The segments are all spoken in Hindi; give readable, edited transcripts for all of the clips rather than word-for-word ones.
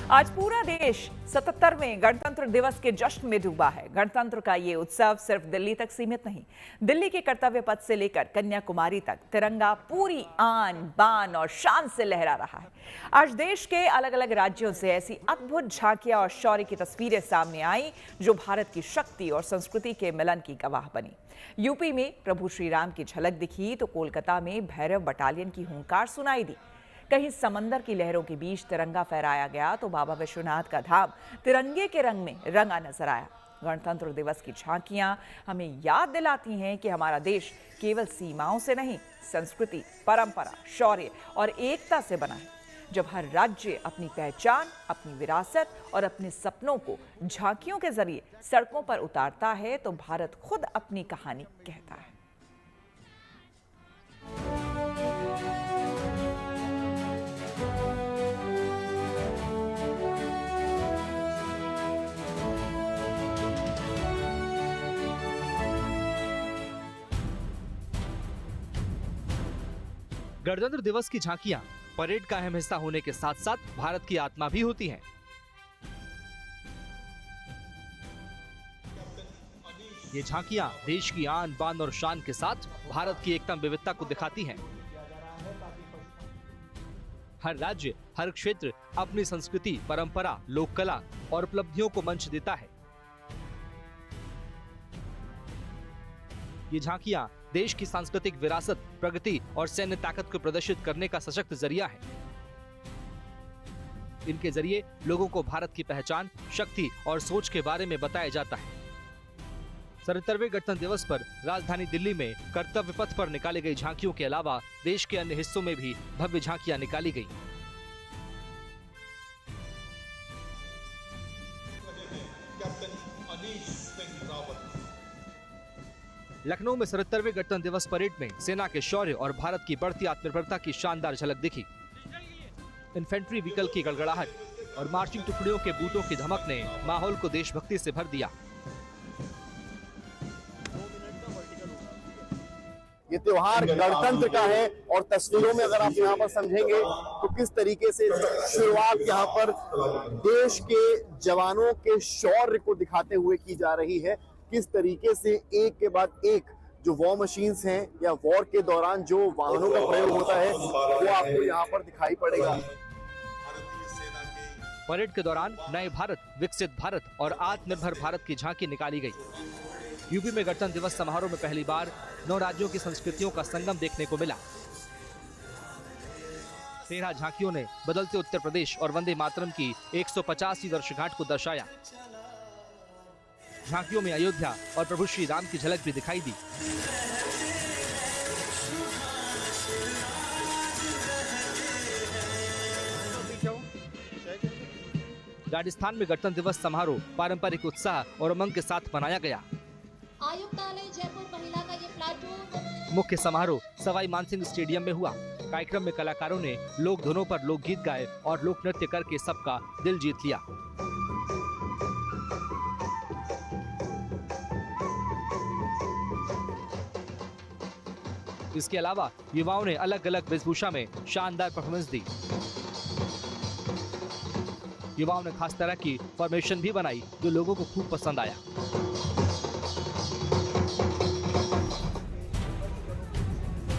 आज पूरा देश 77वें गणतंत्र दिवस के जश्न में डूबा है। गणतंत्र का ये उत्सव सिर्फ दिल्ली तक सीमित नहीं, दिल्ली के कर्तव्य पथ से लेकर कन्याकुमारी तक तिरंगा पूरी आन बान और शान से लहरा रहा है। आज देश के अलग अलग राज्यों से ऐसी अद्भुत झांकियां और शौर्य की तस्वीरें सामने आई जो भारत की शक्ति और संस्कृति के मिलन की गवाह बनी। यूपी में प्रभु श्री राम की झलक दिखी तो कोलकाता में भैरव बटालियन की हुंकार सुनाई दी। कहीं समंदर की लहरों के बीच तिरंगा फहराया गया तो बाबा विश्वनाथ का धाम तिरंगे के रंग में रंगा नजर आया। गणतंत्र दिवस की झांकियां हमें याद दिलाती हैं कि हमारा देश केवल सीमाओं से नहीं, संस्कृति, परंपरा, शौर्य और एकता से बना है। जब हर राज्य अपनी पहचान, अपनी विरासत और अपने सपनों को झांकियों के जरिए सड़कों पर उतारता है तो भारत खुद अपनी कहानी कहता है। गणतंत्र दिवस की झांकियां परेड का अहम हिस्सा होने के साथ साथ भारत की आत्मा भी होती हैं। ये झांकियां देश की आन बान और शान के साथ भारत की एकता विविधता को दिखाती हैं। हर राज्य, हर क्षेत्र अपनी संस्कृति, परंपरा, लोक कला और उपलब्धियों को मंच देता है। ये झांकियां देश की सांस्कृतिक विरासत, प्रगति और सैन्य ताकत को प्रदर्शित करने का सशक्त जरिया है। इनके जरिए लोगों को भारत की पहचान, शक्ति और सोच के बारे में बताया जाता है। 77वें गणतंत्र दिवस पर राजधानी दिल्ली में कर्तव्य पथ पर निकाली गई झांकियों के अलावा देश के अन्य हिस्सों में भी भव्य झांकियां निकाली गई। लखनऊ में 77वें गणतंत्र दिवस परेड में सेना के शौर्य और भारत की बढ़ती आत्मनिर्भरता की शानदार झलक दिखी। इन्फेंट्री व्हीकल की गड़गड़ाहट और मार्चिंग टुकड़ियों के बूटों की धमक ने माहौल को देशभक्ति से भर दिया। ये त्योहार गणतंत्र का है और तस्वीरों में अगर आप यहाँ पर समझेंगे तो किस तरीके से शुरुआत यहाँ पर देश के जवानों के शौर्य को दिखाते हुए की जा रही है। किस तरीके से एक के बाद एक जो वॉर मशीन्स हैं या वॉर के दौरान जो वाहनों का प्रयोग होता है वो आपको यहाँ पर दिखाई पड़ेगा। परेड के दौरान नए भारत, विकसित भारत और आत्मनिर्भर भारत की झांकी निकाली गई। यूपी में गणतंत्र दिवस समारोह में पहली बार 9 राज्यों की संस्कृतियों का संगम देखने को मिला। 13 झांकियों ने बदलते उत्तर प्रदेश और वंदे मातरम की 150वीं वर्षगांठ को दर्शाया। झांकियों में अयोध्या और प्रभु श्री राम की झलक भी दिखाई दी। राजस्थान में गणतंत्र दिवस समारोह पारंपरिक उत्साह और उमंग के साथ मनाया गया। आयुक्तालय जयपुर महिला का ये प्लाटून मुख्य समारोह सवाई मानसिंह स्टेडियम में हुआ। कार्यक्रम में कलाकारों ने लोक धुनों पर लोकगीत गाए और लोक नृत्य करके सबका दिल जीत लिया। इसके अलावा युवाओं ने अलग अलग वेशभूषा में शानदार परफॉर्मेंस दी। युवाओं ने खास तरह की फॉर्मेशन भी बनाई जो लोगों को खूब पसंद आया।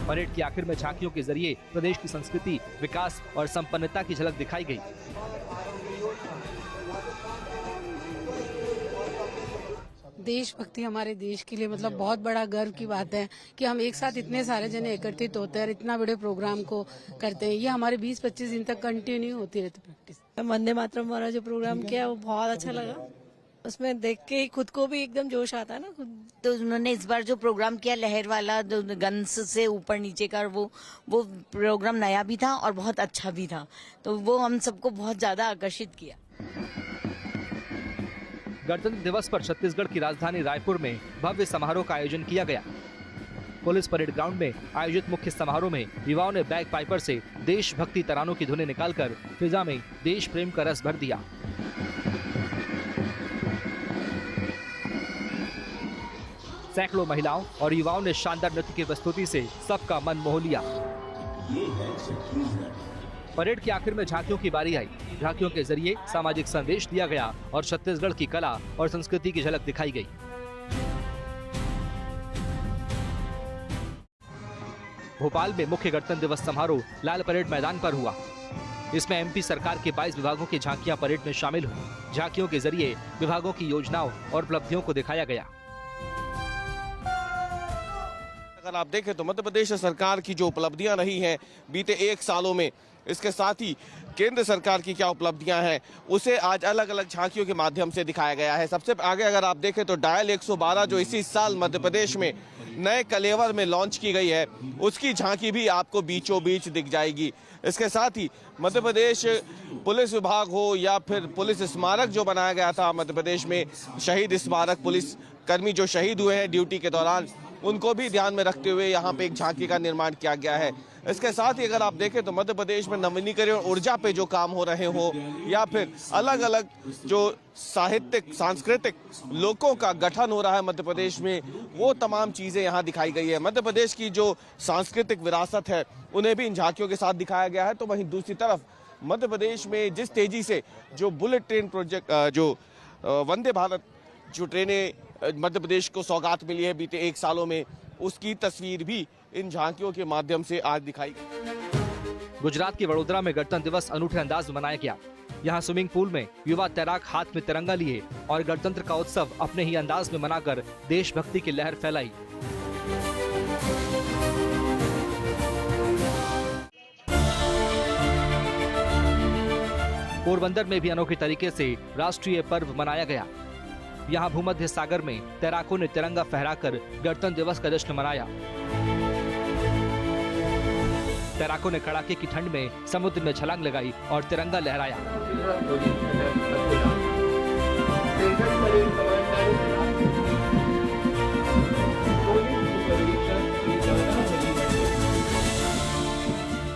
परेड के आखिर में झांकियों के जरिए प्रदेश की संस्कृति, विकास और संपन्नता की झलक दिखाई गई। देशभक्ति हमारे देश के लिए मतलब बहुत बड़ा गर्व की बात है कि हम एक साथ इतने सारे जने एकत्रित होते हैं और इतना बड़े प्रोग्राम को करते हैं। ये हमारे 20-25 दिन तक कंटिन्यू होती रहती प्रैक्टिस। वंदे मातरम वाला जो प्रोग्राम किया वो बहुत अच्छा लगा। उसमें देख के खुद को भी एकदम जोश आता है ना खुद। तो उन्होंने इस बार जो प्रोग्राम किया लहर वाला, गन्स से ऊपर नीचे का, वो प्रोग्राम नया भी था और बहुत अच्छा भी था, तो वो हम सबको बहुत ज्यादा आकर्षित किया। गणतंत्र दिवस पर छत्तीसगढ़ की राजधानी रायपुर में भव्य समारोह का आयोजन किया गया। पुलिस परेड ग्राउंड में आयोजित मुख्य समारोह में युवाओं ने बैग पाइपर से देशभक्ति तरानों की धुनें निकालकर फिजा में देश प्रेम का रस भर दिया। सैकड़ों महिलाओं और युवाओं ने शानदार नृत्य की प्रस्तुति से सबका मन मोह लिया। परेड के आखिर में झांकियों की बारी आई। झांकियों के जरिए सामाजिक संदेश दिया गया और छत्तीसगढ़ की कला और संस्कृति की झलक दिखाई गई। भोपाल में मुख्य गणतंत्र दिवस समारोह लाल परेड मैदान पर हुआ। इसमें एमपी सरकार के 22 विभागों की झांकियां परेड में शामिल हुई। झांकियों के जरिए विभागों की योजनाओं और उपलब्धियों को दिखाया गया। अगर आप देखें तो मध्य प्रदेश सरकार की जो उपलब्धियां रही हैं बीते 1 सालों में, इसके साथ ही केंद्र सरकार की क्या उपलब्धियां हैं, उसे आज अलग अलग झांकियों के माध्यम से दिखाया गया है। सबसे आगे अगर आप देखें तो डायल 112 जो इसी साल मध्य प्रदेश में नए कलेवर में लॉन्च की गई है, उसकी झांकी भी आपको बीचों बीच दिख जाएगी। इसके साथ ही मध्य प्रदेश पुलिस विभाग हो या फिर पुलिस स्मारक जो बनाया गया था मध्य प्रदेश में, शहीद स्मारक, पुलिस कर्मी जो शहीद हुए हैं ड्यूटी के दौरान, उनको भी ध्यान में रखते हुए यहाँ पे एक झांकी का निर्माण किया गया है। इसके साथ ही अगर आप देखें तो मध्य प्रदेश में नवीनीकरण ऊर्जा पे जो काम हो रहे हो या फिर अलग अलग जो साहित्यिक सांस्कृतिक लोगों का गठन हो रहा है मध्य प्रदेश में, वो तमाम चीजें यहाँ दिखाई गई है। मध्य प्रदेश की जो सांस्कृतिक विरासत है उन्हें भी इन झांकियों के साथ दिखाया गया है। तो वहीं दूसरी तरफ मध्य प्रदेश में जिस तेजी से जो बुलेट ट्रेन प्रोजेक्ट, जो वंदे भारत जो ट्रेनें मध्य प्रदेश को सौगात मिली है बीते 1 सालों में, उसकी तस्वीर भी इन झांकियों के माध्यम से आज दिखाई गई। गुजरात के वडोदरा में गणतंत्र दिवस अनूठे अंदाज में मनाया गया। यहाँ स्विमिंग पूल में युवा तैराक हाथ में तिरंगा लिए और गणतंत्र का उत्सव अपने ही अंदाज में मनाकर देशभक्ति की लहर फैलाई। पोरबंदर में भी अनोखे तरीके से राष्ट्रीय पर्व मनाया गया। यहाँ भूमध्य सागर में तैराकों ने तिरंगा फहराकर गणतंत्र दिवस का जश्न मनाया। तैराकों ने कड़ाके की ठंड में समुद्र में छलांग लगाई और तिरंगा लहराया।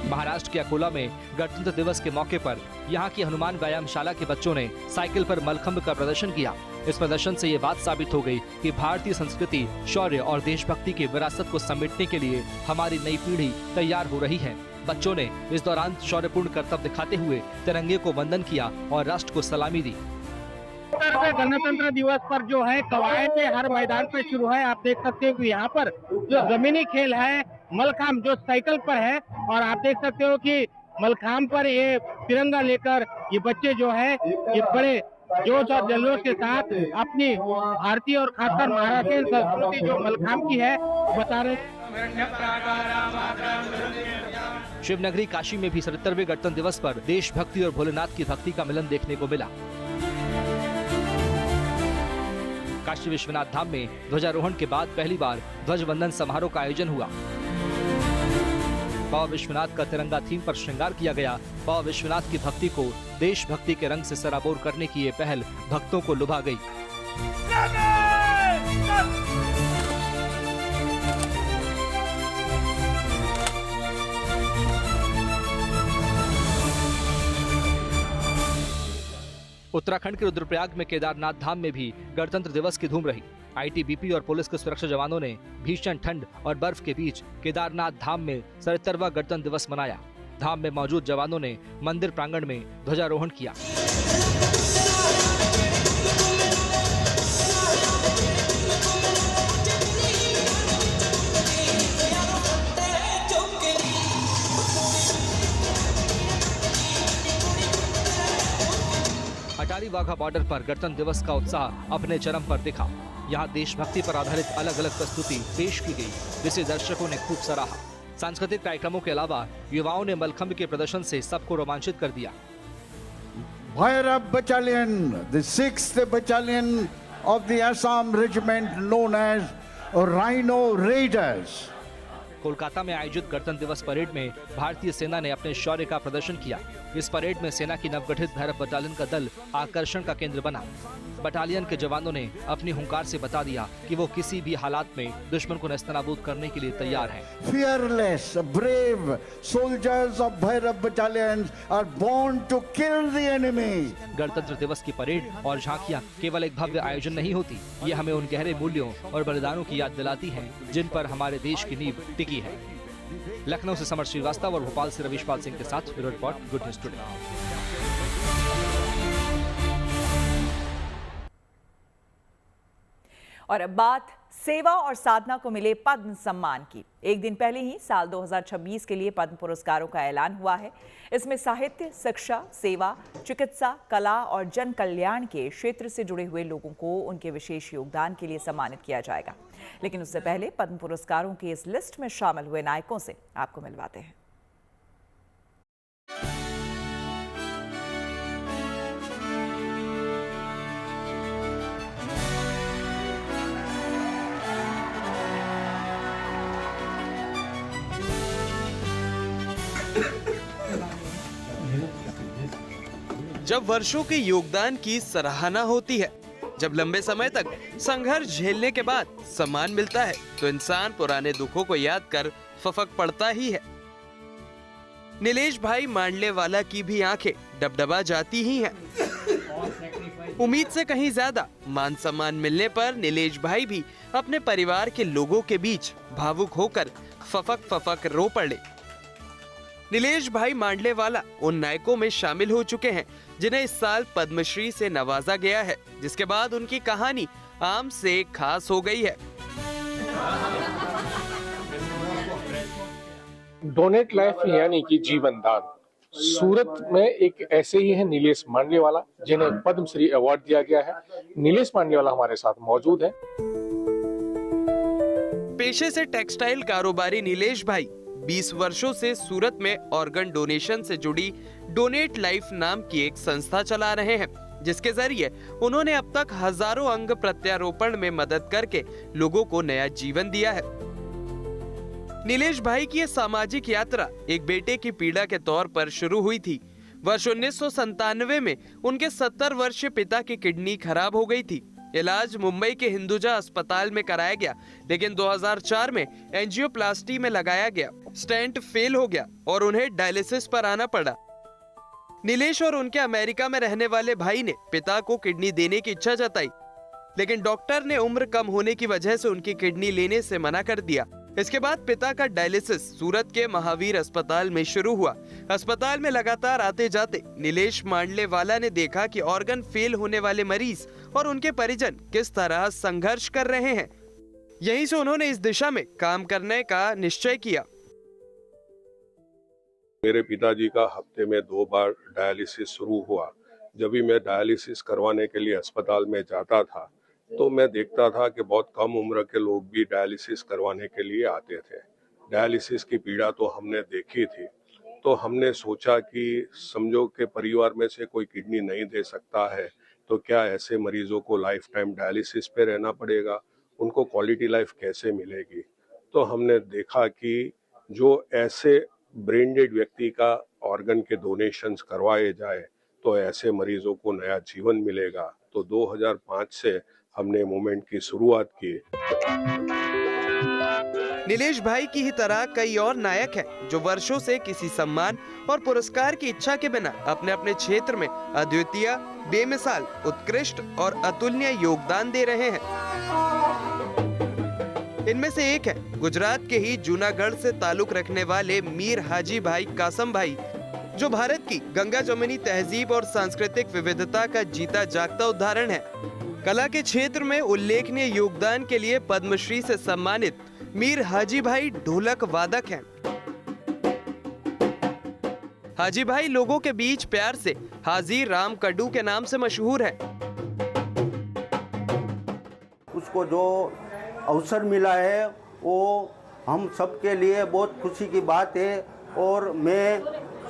महाराष्ट्र के अकोला में गणतंत्र दिवस के मौके पर यहाँ की हनुमान व्यायामशाला के बच्चों ने साइकिल पर मलखंब का प्रदर्शन किया। इस प्रदर्शन से ये बात साबित हो गई कि भारतीय संस्कृति, शौर्य और देशभक्ति की विरासत को समेटने के लिए हमारी नई पीढ़ी तैयार हो रही है। बच्चों ने इस दौरान शौर्यपूर्ण कर्तव्य दिखाते हुए तिरंगे को वंदन किया और राष्ट्र को सलामी दी। गणतंत्र दिवस पर जो है कवायद हर मैदान पर शुरू है। आप देख सकते हो कि यहाँ पर जो जमीनी खेल है मलखाम जो साइकिल पर है, और आप देख सकते हो कि मलखाम पर ये तिरंगा लेकर ये बच्चे जो है ये बड़े जोश और जल्लोश के साथ अपनी भारतीय और खासकर महाराष्ट्र संस्कृति जो मलखाम की है बता रहे। शिवनगरी काशी में भी 77वें गणतंत्र दिवस पर देशभक्ति और भोलेनाथ की भक्ति का मिलन देखने को मिला। काशी विश्वनाथ धाम में ध्वजारोहण के बाद पहली बार ध्वज वंदन समारोह का आयोजन हुआ। बाबा विश्वनाथ का तिरंगा थीम पर श्रृंगार किया गया। बाबा विश्वनाथ की भक्ति को देशभक्ति के रंग से सराबोर करने की ये पहल भक्तों को लुभा गई। उत्तराखंड के रुद्रप्रयाग में केदारनाथ धाम में भी गणतंत्र दिवस की धूम रही। आईटीबीपी और पुलिस के सुरक्षा जवानों ने भीषण ठंड और बर्फ के बीच केदारनाथ धाम में 77वां गणतंत्र दिवस मनाया। धाम में मौजूद जवानों ने मंदिर प्रांगण में ध्वजारोहण किया। अटारी वाघा बॉर्डर पर गणतंत्र दिवस का उत्साह अपने चरम पर दिखा। यहाँ देशभक्ति पर आधारित अलग अलग प्रस्तुति पेश की गई, जिसे दर्शकों ने खूब सराहा। सांस्कृतिक कार्यक्रमों के अलावा युवाओं ने मलखंब के प्रदर्शन से सबको रोमांचित कर दिया। Bhairab Battalion, the 6th Battalion of the Assam Regiment known as Rhino Raiders. Kolkata में आयोजित गणतंत्र दिवस परेड में भारतीय सेना ने अपने शौर्य का प्रदर्शन किया। इस परेड में सेना की नवगठित भैरव बटालियन का दल आकर्षण का केंद्र बना। बटालियन के जवानों ने अपनी हुंकार से बता दिया कि वो किसी भी हालात में दुश्मन को नेस्तनाबूद करने के लिए तैयार हैं। Fearless, brave soldiers of Bhairab Battalions are born to kill the enemy. गणतंत्र दिवस की परेड और झांकियां केवल एक भव्य आयोजन नहीं होती, ये हमें उन गहरे मूल्यों और बलिदानों की याद दिलाती हैं जिन पर हमारे देश की नींव टिकी है। लखनऊ से समर श्रीवास्तव और भोपाल से रवीशपाल सिंह के साथ bureau report, good news today. और अब बात सेवा और साधना को मिले पद्म सम्मान की। एक दिन पहले ही साल 2026 के लिए पद्म पुरस्कारों का ऐलान हुआ है। इसमें साहित्य, शिक्षा, सेवा, चिकित्सा, कला और जन कल्याण के क्षेत्र से जुड़े हुए लोगों को उनके विशेष योगदान के लिए सम्मानित किया जाएगा। लेकिन उससे पहले पद्म पुरस्कारों की इस लिस्ट में शामिल हुए नायकों से आपको मिलवाते हैं। जब वर्षों के योगदान की सराहना होती है, जब लंबे समय तक संघर्ष झेलने के बाद सम्मान मिलता है, तो इंसान पुराने दुखों को याद कर फफक पड़ता ही है। नीलेश भाई मांडलेवाला की भी आंखें डबडबा जाती ही हैं। उम्मीद से कहीं ज्यादा मान सम्मान मिलने पर नीलेश भाई भी अपने परिवार के लोगों के बीच भावुक होकर फफक फफक रो पड़े। नीलेश भाई मांडलेवाला उन नायकों में शामिल हो चुके हैं जिन्हें इस साल पद्मश्री से नवाजा गया है, जिसके बाद उनकी कहानी आम से खास हो गई है। डोनेट लाइफ यानी कि जीवन दान। सूरत में एक ऐसे ही है नीलेश मांडलेवाला, जिन्हें पद्मश्री अवार्ड दिया गया है। नीलेश मांडलेवाला हमारे साथ मौजूद है। पेशे से टेक्सटाइल कारोबारी नीलेश भाई 20 वर्षों से सूरत में ऑर्गन डोनेशन से जुड़ी डोनेट लाइफ नाम की एक संस्था चला रहे हैं, जिसके जरिए उन्होंने अब तक हजारों अंग प्रत्यारोपण में मदद करके लोगों को नया जीवन दिया है। नीलेश भाई की यह सामाजिक यात्रा एक बेटे की पीड़ा के तौर पर शुरू हुई थी। वर्ष 1997 में उनके 70 वर्षीय पिता की किडनी खराब हो गई थी। इलाज मुंबई के हिंदुजा अस्पताल में कराया गया, लेकिन 2004 में एंजियोप्लास्टी में लगाया गया। स्टेंट फेल हो गया और उन्हें डायलिसिस पर आना पड़ा। नीलेश और उनके अमेरिका में रहने वाले भाई ने पिता को किडनी देने की इच्छा जताई, लेकिन डॉक्टर ने उम्र कम होने की वजह से उनकी किडनी लेने से मना कर दिया। इसके बाद पिता का डायलिसिस सूरत के महावीर अस्पताल में शुरू हुआ। अस्पताल में लगातार आते जाते नीलेश मांडलेवाला ने देखा कि ऑर्गन फेल होने वाले मरीज और उनके परिजन किस तरह संघर्ष कर रहे हैं। यहीं से उन्होंने इस दिशा में काम करने का निश्चय किया। मेरे पिताजी का हफ्ते में 2 बार डायलिसिस शुरू हुआ। जब भी मैं डायलिसिस करवाने के लिए अस्पताल में जाता था तो मैं देखता था कि बहुत कम उम्र के लोग भी डायलिसिस करवाने के लिए आते थे। डायलिसिस की पीड़ा तो हमने देखी थी, तो हमने सोचा कि समझो कि परिवार में से कोई किडनी नहीं दे सकता है तो क्या ऐसे मरीजों को लाइफ टाइम डायलिसिस पे रहना पड़ेगा, उनको क्वालिटी लाइफ कैसे मिलेगी। तो हमने देखा कि जो ऐसे ब्रेन डेड व्यक्ति का ऑर्गन के डोनेशंस करवाए जाए तो ऐसे मरीजों को नया जीवन मिलेगा। तो 2005 से हमने मूवमेंट की शुरुआत की। नीलेश भाई की ही तरह कई और नायक हैं जो वर्षों से किसी सम्मान और पुरस्कार की इच्छा के बिना अपने अपने क्षेत्र में अद्वितीय, बेमिसाल, उत्कृष्ट और अतुलनीय योगदान दे रहे हैं। इनमें से एक है गुजरात के ही जूनागढ़ से ताल्लुक रखने वाले मीर हाजी भाई कासम भाई, जो भारत की गंगा जमुनी तहजीब और सांस्कृतिक विविधता का जीता जागता उदाहरण है। कला के क्षेत्र में उल्लेखनीय योगदान के लिए पद्मश्री से सम्मानित मीर हाजी भाई ढोलक वादक हैं। हाजी भाई लोगों के बीच प्यार से हाजी राम कड्डू के नाम से मशहूर है। उसको जो अवसर मिला है वो हम सबके लिए बहुत खुशी की बात है और मैं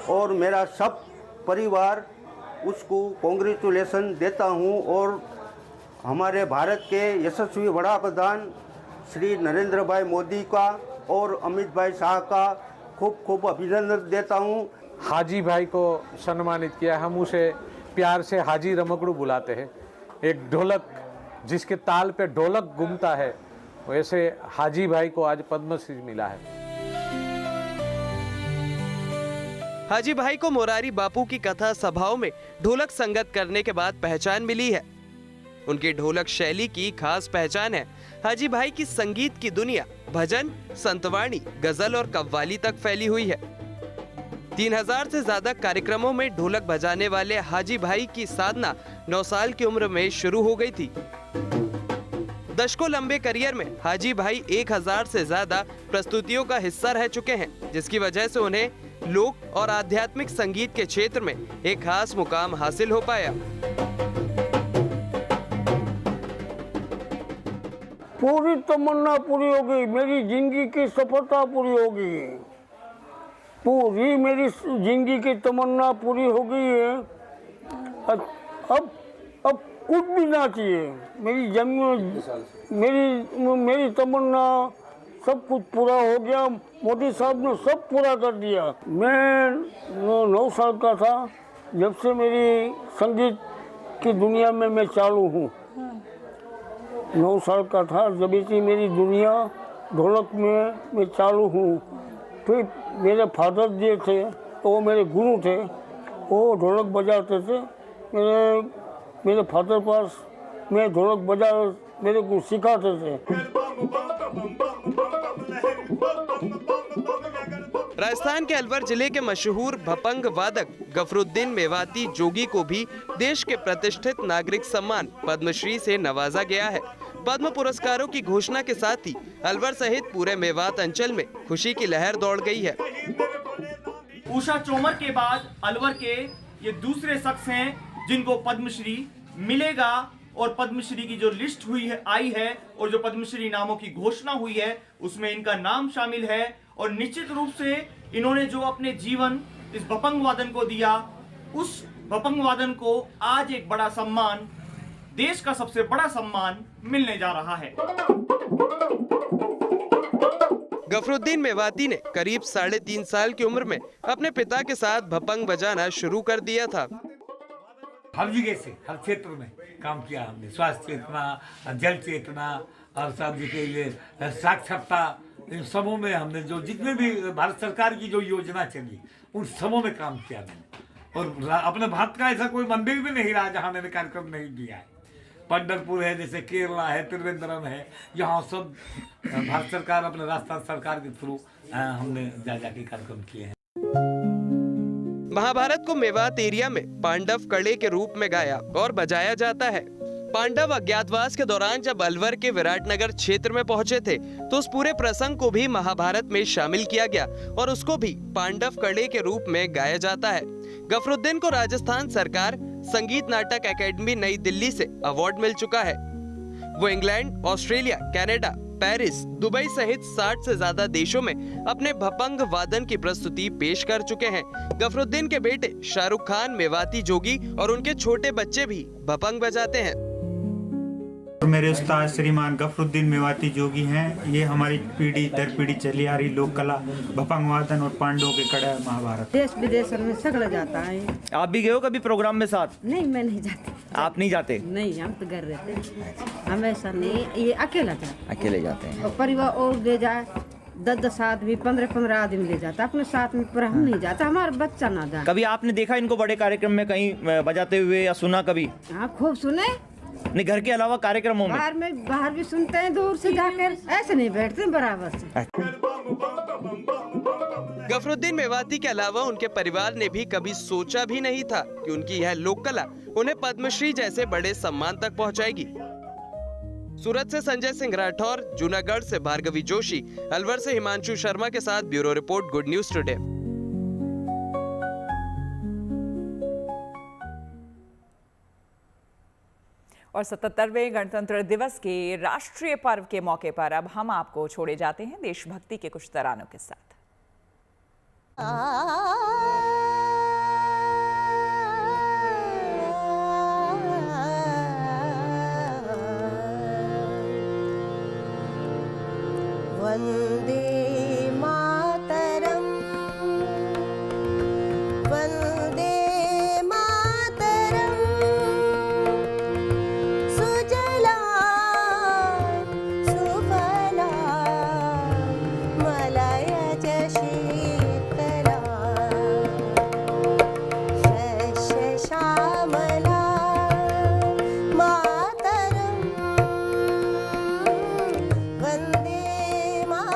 और मेरा सब परिवार उसको कांग्रेचुलेसन देता हूं और हमारे भारत के यशस्वी वड़ा प्रधान श्री नरेंद्र भाई मोदी का और अमित भाई शाह का खूब खूब अभिनंदन देता हूं। हाजी भाई को सम्मानित किया, हम उसे प्यार से हाजी रमकड़ू बुलाते हैं। एक ढोलक जिसके ताल पे ढोलक घूमता है, वैसे हाजी भाई को आज पद्मश्री मिला है। हाजी भाई को मोरारी बापू की कथा सभाओं में ढोलक संगत करने के बाद पहचान मिली है। उनकी ढोलक शैली की खास पहचान है हाजी भाई की संगीत की दुनिया भजन, संतवाणी, गजल और कव्वाली तक फैली हुई है। 3000 से ज्यादा कार्यक्रमों में ढोलक बजाने वाले हाजी भाई की साधना 9 साल की उम्र में शुरू हो गई थी। दशकों लंबे करियर में हाजी भाई 1000 से ज्यादा प्रस्तुतियों का हिस्सा रह चुके हैं, जिसकी वजह से उन्हें लोक और आध्यात्मिक संगीत के क्षेत्र में एक खास मुकाम हासिल हो पाया। पूरी तमन्ना पूरी होगी, मेरी जिंदगी की सफलता पूरी होगी, पूरी मेरी जिंदगी की तमन्ना पूरी हो गई है। अब कुछ भी ना चाहिए, मेरी जमीन मेरी तमन्ना सब कुछ पूरा हो गया। मोदी साहब ने सब पूरा कर दिया। मैं 9 साल का था जब से मेरी संगीत की दुनिया में मैं चालू हूँ। 9 साल का था जब से मेरी दुनिया ढोलक में मैं चालू हूँ। फिर मेरे फादर जी थे, वो मेरे गुरु थे, वो ढोलक बजाते थे। मेरे फादर पास मैं ढोलक बजा मेरे को सिखाते थे। राजस्थान के अलवर जिले के मशहूर भपंग वादक गफरुद्दीन मेवाती जोगी को भी देश के प्रतिष्ठित नागरिक सम्मान पद्मश्री से नवाजा गया है। पद्म पुरस्कारों की घोषणा के साथ ही अलवर सहित पूरे मेवात अंचल में खुशी की लहर दौड़ गई है। उषा चोमर के बाद अलवर के ये दूसरे शख्स हैं जिनको पद्मश्री मिलेगा, और पद्मश्री की जो लिस्ट आई है और जो पद्मश्री नामों की घोषणा हुई है उसमें इनका नाम शामिल है। और निश्चित रूप से इन्होंने जो अपने जीवन इस भपंग वादन को दिया, उस भपंग वादन को आज एक बड़ा सम्मान, देश का सबसे बड़ा सम्मान मिलने जा रहा है। गफरुद्दीन मेवाती ने करीब 3.5 साल की उम्र में अपने पिता के साथ भपंग बजाना शुरू कर दिया था। हर जगह से, हर क्षेत्र में काम किया हमने। स्वास्थ्य चेतना, जल चेतना और सब जगह साक्षरता, इन सबों में हमने जो जितने भी भारत सरकार की जो योजना चली उन सबों में काम किया मैंने। और अपने भारत का ऐसा कोई मंदिर भी नहीं रहा जहाँ मैंने कार्यक्रम नहीं दिया है। पंढरपुर है, जैसे केरला है, त्रिवेंद्रम है, यहाँ सब भारत सरकार अपने राजस्थान सरकार के थ्रू हमने जाके कार्यक्रम किए हैं। महाभारत को मेवात एरिया में पांडव कड़े के रूप में गाया और बजाया जाता है। पांडव अज्ञातवास के दौरान जब अलवर के विराटनगर क्षेत्र में पहुंचे थे तो उस पूरे प्रसंग को भी महाभारत में शामिल किया गया और उसको भी पांडव कड़े के रूप में गाया जाता है। गफरुद्दीन को राजस्थान सरकार संगीत नाटक एकेडमी नई दिल्ली से अवार्ड मिल चुका है। वो England, Australia, Canada, Paris, Dubai सहित 60 से ज्यादा देशों में अपने भपंग वादन की प्रस्तुति पेश कर चुके हैं। गफरुद्दीन के बेटे शाहरुख खान मेवाती जोगी और उनके छोटे बच्चे भी भपंग बजाते हैं। मेरे उस्ताद श्रीमान गफरुद्दीन मेवाती जोगी हैं। ये हमारी पीढ़ी दर पीढ़ी चली आ रही लोक कला भपंग वादन और पांडवों के कड़ा महाभारत। देश विदेश में सगड़ा जाता है। आप भी गए हो कभी प्रोग्राम में साथ? नहीं, मैं नहीं जाती। आप नहीं जाते? नहीं, हम तो घर रहते, हमेशा नहीं, ये अकेला जाते। अकेले जाते हैं और परिवार और ले जाए 10 आदमी, 15 आदमी ले जाता अपने साथ में, पर हम नहीं जाता, हमारा बच्चा ना जाए। कभी आपने देखा इनको बड़े कार्यक्रम में कहीं बजाते हुए या सुना कभी? हाँ, खूब सुने। नहीं, घर के अलावा कार्यक्रमों में? बाहर भी सुनते हैं, दूर से जाकर, ऐसे नहीं बैठते बराबर से। गफरुद्दीन मेवाती के अलावा उनके परिवार ने भी कभी सोचा भी नहीं था कि उनकी यह लोक कला उन्हें पद्मश्री जैसे बड़े सम्मान तक पहुंचाएगी। सूरत से संजय सिंह राठौर, जूनागढ़ से भार्गवी जोशी, अलवर से हिमांशु शर्मा के साथ bureau report, good news today. और 77वें गणतंत्र दिवस के राष्ट्रीय पर्व के मौके पर अब हम आपको छोड़े जाते हैं देशभक्ति के कुछ तरानों के साथ। वंदे मातरम, वंदे मातरम, सुजला सुफला मलयज शीतला, शस्य श्यामला मातरम, वंदे मातरम।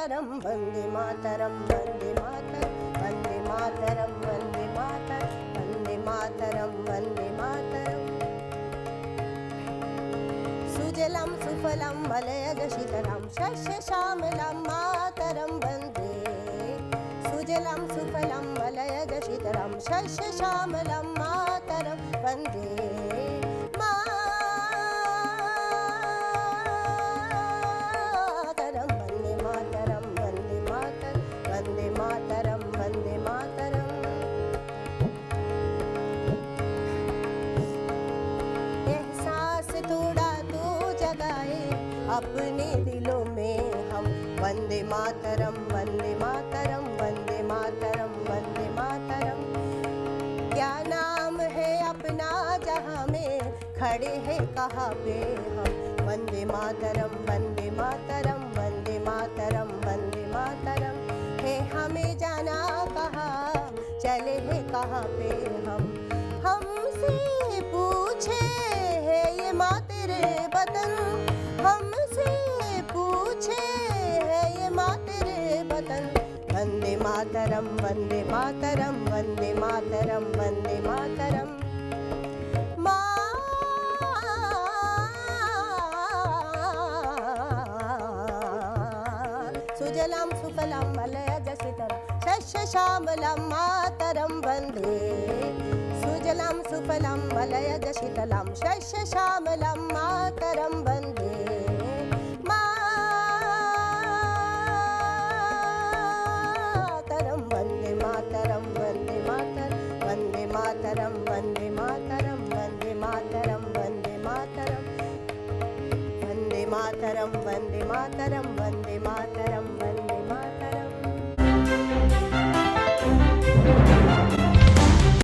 मातरम वंदे मातरम वंदे मातरम वंदे मातरम वंदे मातरम वंदे मातरम वंदे मातरम सुजलम सुफलम मलयज शीतलम शस्य श्यामलम मातरम वंदे सुजलम सुफलम मलयज शीतलम शस्य श्यामलम मातरम वंदे मातरम वंदे मातरम वंदे मातरम वंदे मातरम वंदे मातरम एहसास थोड़ा तो जगाए अपने दिलों में हम वंदे मातरम वंदे मातरम वंदे मातरम वंदे मातरम क्या नाम है अपना जहाँ में खड़े हैं कहाँ पे हम वंदे मातरम वंदे मातरम वंदे मातरम वंदे मातरम है हमें जाना कहाँ चले हैं कहाँ पे हम हमसे पूछे है ये माँ तेरे वतन हमसे पूछे है ये माँ तेरे वतन वंदे मातरम वंदे मातरम वंदे मातरम वंदे मातरम सुजलाम सुफलाम मलयज शीतलम शस्य श्यामलम मातरम वंदे सुजलाम सुफलाम मलयज शीतलम शस्य श्यामलम मातरम वंदे मातरम वंदे मातरम वंदे मातरम वंदे मातरम वंदे मातरम वंदे मातरम वंदे मातरम वंदे मातरम वंदे मातरम वंदे मातरम